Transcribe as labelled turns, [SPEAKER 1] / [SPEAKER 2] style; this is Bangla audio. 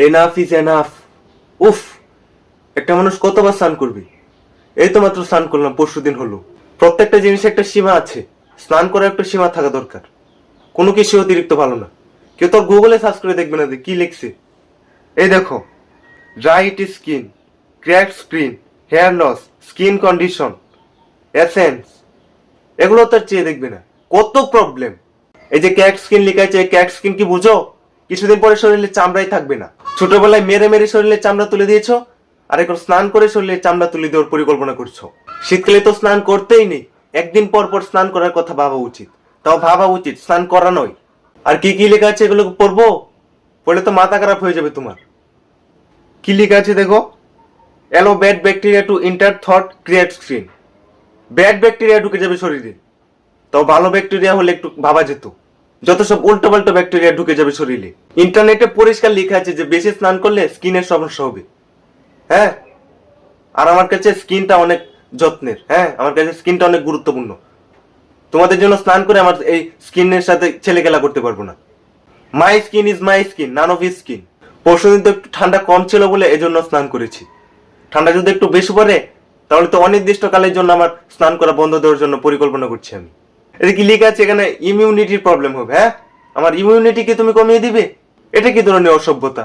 [SPEAKER 1] Enough is enough. উফ, একটা মানুষ কতবার স্নান করবে? এই তো মাত্র স্নান করলাম, পরশুদিন হলো। প্রত্যেকটা জিনিসের একটা সীমা আছে, স্নান করার একটা সীমা থাকা দরকার। কোনো কিছু অতিরিক্ত ভালো না। কেউ তো গুগলে সার্চ করে দেখবে না যে কি লিখছে। এই দেখো, dry skin, cracked skin, hair loss, skin condition, essence, এগুলো তো আর চেয়ে দেখবে না। কত প্রবলেম! এই যে ক্র্যাক স্কিন লেখা আছে, ক্র্যাক স্কিন কি বুঝো? কিছুদিন পরে শরীরে চামড়াই থাকবে না। ছোটবেলায় মেরে মেরে শরীরে চামড়া তুলে দিয়েছো, আর এখন স্নান করে শরীরে চামড়া তুলে দেওয়ার পরিকল্পনা করছো। শীতকালে তো স্নান করতেই নেই, একদিন পর পর স্নান করার কথা ভাবা উচিত। তাও ভাবা উচিত, স্নান করা নয়। আর কি কি লেখা আছে এগুলো পড়বো? পড়লে তো মাথা খারাপ হয়ে যাবে তোমার। কি লেখা আছে দেখো, allow bad bacteria to enter through cracked skin. Bad bacteria ঢুকে যাবে শরীরে, তাও ভালো ব্যাকটেরিয়া হলে একটু ভাবা যেত। যত সব উল্টো পাল্টা ব্যাকটেরিয়া ঢুকে যাবে শরীরে। ইন্টারনেটে পরিষ্কার লেখা আছে যে বেশি স্নান করলে স্কিনের সমস্যা হবে। হ্যাঁ, আর আমার কাছে স্কিনটা অনেক যত্নের। হ্যাঁ, আমার কাছে স্কিনটা অনেক গুরুত্বপূর্ণ। তোমাদের জন্য স্নান করে আমার এই স্কিনের সাথে ছেলে খেলা করতে পারবো না। মাই skin is my skin, none of is skin. পরশুদিন তো একটু ঠান্ডা কম ছিল বলে এজন্য স্নান করেছি। ঠান্ডা যদি একটু বেশি পড়ে তাহলে তো অনির্দিষ্টকালের জন্য আমার স্নান করা বন্ধ দেওয়ার জন্য পরিকল্পনা করছি আমি। এটা কি লেখা আছে এখানে? ইমিউনিটির প্রবলেম হবে। হ্যাঁ, আমার ইমিউনিটিকে তুমি কমিয়ে দিবে? এটা কি ধরনের অসভ্যতা?